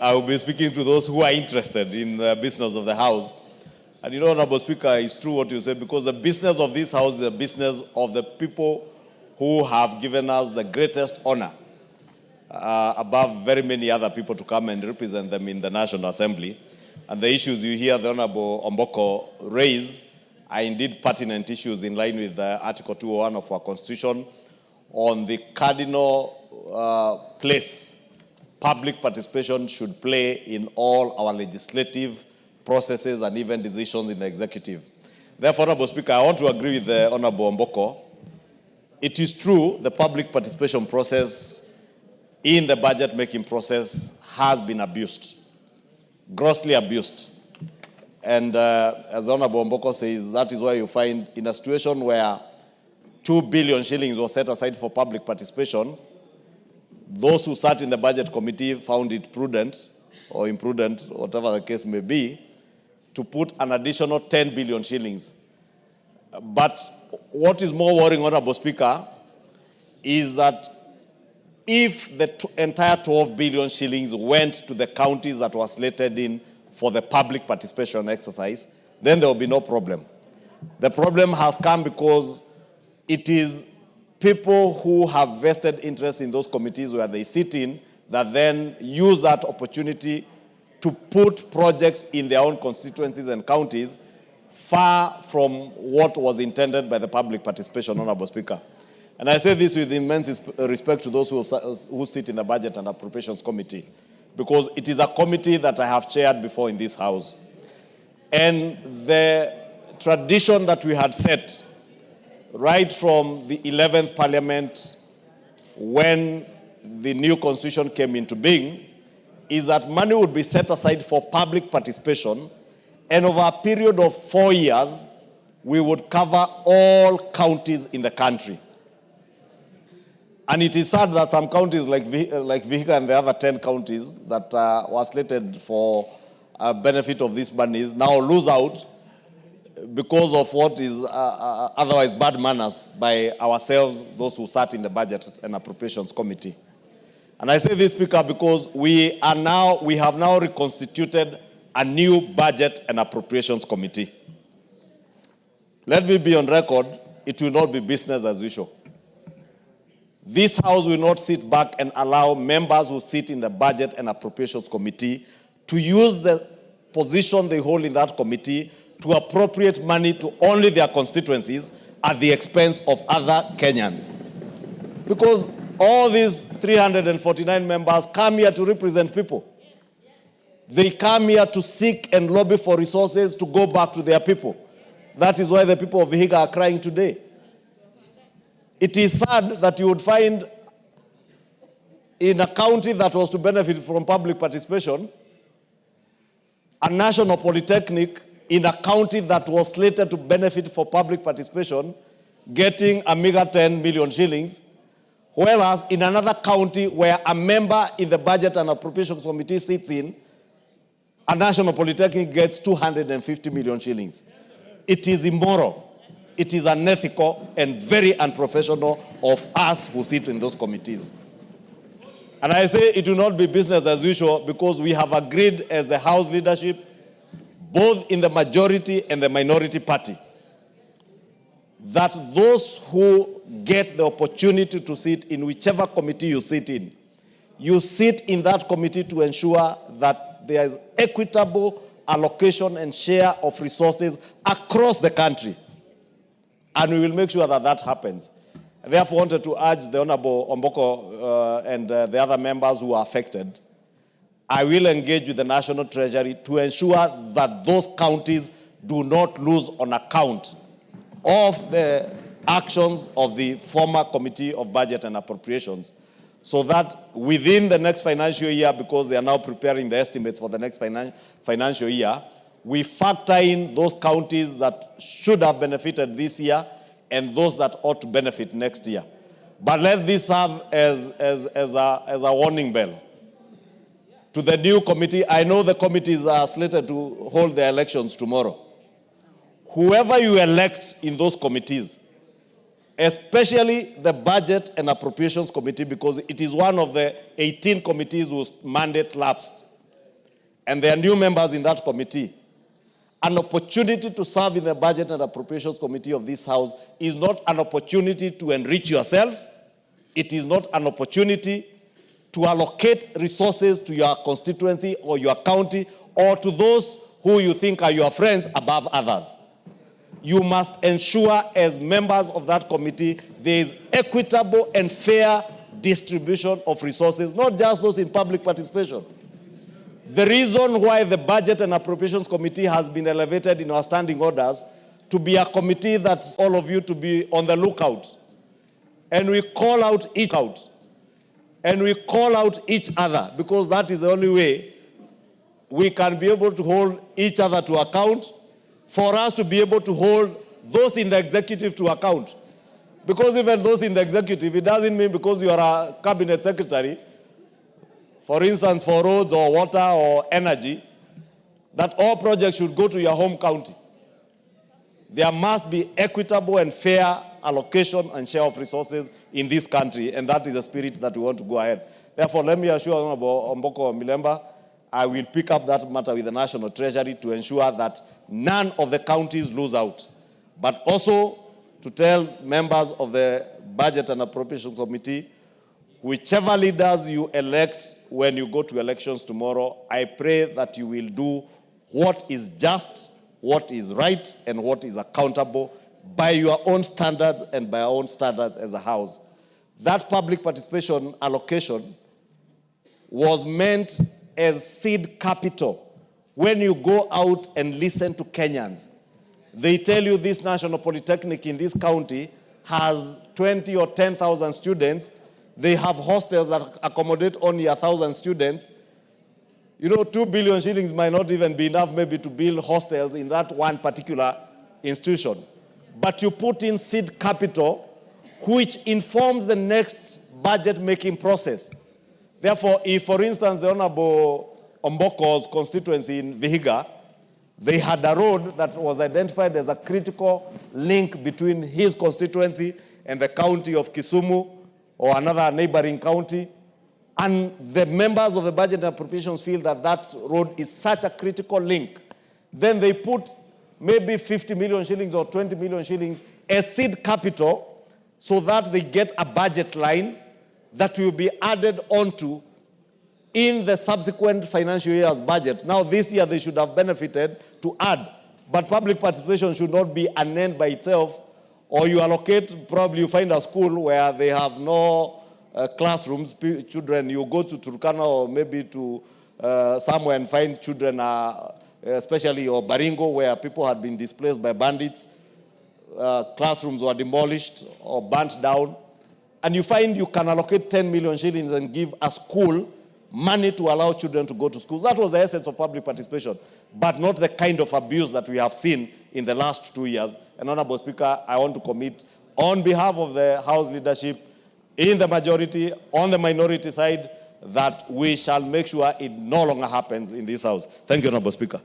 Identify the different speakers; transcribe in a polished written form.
Speaker 1: I will be speaking to those who are interested in the business of the House. And you know, Honorable Speaker, it's true what you said, because the business of this House is the business of the people who have given us the greatest honor above very many other people to come and represent them in the National Assembly. And the issues you hear the Honorable Omboko raise are indeed pertinent issues in line with Article 201 of our Constitution on the cardinal place public participation should play in all our legislative processes and even decisions in the executive. Therefore, Honorable Speaker, I want to agree with the Honorable Omboko. It is true the public participation process in the budget-making process has been abused, grossly abused. And as Honorable Omboko says, that is why you find in a situation where 2 billion shillings was set aside for public participation, those who sat in the budget committee found it prudent or imprudent, whatever the case may be, to put an additional 10 billion shillings. But what is more worrying, Honorable Speaker, is that if the entire 12 billion shillings went to the counties that were slated in for the public participation exercise, then there will be no problem. The problem has come because it is people who have vested interest in those committees where they sit in that then use that opportunity to put projects in their own constituencies and counties far from what was intended by the public participation, Honorable Speaker. And I say this with immense respect to those who sit in the Budget and Appropriations Committee, because it is a committee that I have chaired before in this House. And the tradition that we had set right from the 11th Parliament, when the new Constitution came into being, is that money would be set aside for public participation, and over a period of 4 years, we would cover all counties in the country. And it is sad that some counties like Vihiga and the other 10 counties that were slated for benefit of these monies now lose out because of what is otherwise bad manners by ourselves, those who sat in the Budget and Appropriations Committee. And I say this, Speaker, because we have now reconstituted a new Budget and Appropriations Committee. Let me be on record, it will not be business as usual. This House will not sit back and allow members who sit in the Budget and Appropriations Committee to use the position they hold in that committee to appropriate money to only their constituencies at the expense of other Kenyans. Because all these 349 members come here to represent people. They come here to seek and lobby for resources to go back to their people. That is why the people of Vihiga are crying today. It is sad that you would find in a county that was to benefit from public participation, a national polytechnic in a county that was slated to benefit for public participation, getting a meager 10 million shillings, whereas in another county where a member in the Budget and Appropriations Committee sits in, a national polytechnic gets 250 million shillings. It is immoral. It is unethical and very unprofessional of us who sit in those committees. And I say it will not be business as usual because we have agreed as the House leadership, both in the majority and the minority party, that those who get the opportunity to sit in whichever committee you sit in that committee to ensure that there is equitable allocation and share of resources across the country. And we will make sure that that happens. I therefore wanted to urge the Honorable Omboko and the other members who are affected. I will engage with the National Treasury to ensure that those counties do not lose on account of the actions of the former Committee of Budget and Appropriations, so that within the next financial year, because they are now preparing the estimates for the next financial year, we factor in those counties that should have benefited this year and those that ought to benefit next year. But let this serve as a warning bell to the new committee. I know the committees are slated to hold their elections tomorrow. Whoever you elect in those committees, especially the Budget and Appropriations Committee, because it is one of the 18 committees whose mandate lapsed and there are new members in that committee, an opportunity to serve in the Budget and Appropriations Committee of this House is not an opportunity to enrich yourself. It is not an opportunity to allocate resources to your constituency or your county or to those who you think are your friends above others. You must ensure, as members of that committee, there is equitable and fair distribution of resources, not just those in public participation. The reason why the Budget and Appropriations Committee has been elevated in our standing orders to be a committee that's all of you to be on the lookout. And we call out each other, because that is the only way we can be able to hold each other to account, for us to be able to hold those in the executive to account. Because even those in the executive, it doesn't mean because you are a cabinet secretary, for instance, for roads or water or energy, that all projects should go to your home county. There must be equitable and fair allocation and share of resources in this country, and that is the spirit that we want to go ahead. Therefore, let me assure Honorable Omboko Milemba, I will pick up that matter with the National Treasury to ensure that none of the counties lose out, but also to tell members of the Budget and Appropriations Committee, whichever leaders you elect when you go to elections tomorrow, I pray that you will do what is just, what is right, and what is accountable by your own standards and by our own standards as a House. That public participation allocation was meant as seed capital. When you go out and listen to Kenyans, they tell you this National Polytechnic in this county has 20 or 10,000 students. They have hostels that accommodate only 1,000 students. You know, 2 billion shillings might not even be enough maybe to build hostels in that one particular institution. But you put in seed capital, which informs the next budget-making process. Therefore, if, for instance, the Honorable Omboko's constituency in Vihiga, they had a road that was identified as a critical link between his constituency and the county of Kisumu or another neighboring county, and the members of the Budget and Appropriations feel that that road is such a critical link, then they put maybe 50 million shillings or 20 million shillings as seed capital so that they get a budget line that will be added onto in the subsequent financial year's budget. Now, this year they should have benefited to add, but public participation should not be an end by itself, or you allocate, probably you find a school where they have no classrooms, children, you go to Turkana or maybe to somewhere and find children, especially or Baringo, where people had been displaced by bandits, classrooms were demolished or burnt down, and you find you can allocate 10 million shillings and give a school money to allow children to go to schools. That was the essence of public participation, but not the kind of abuse that we have seen in the last 2 years. And Honorable Speaker, I want to commit on behalf of the House leadership, in the majority, on the minority side, that we shall make sure it no longer happens in this House. Thank you, Honorable Speaker.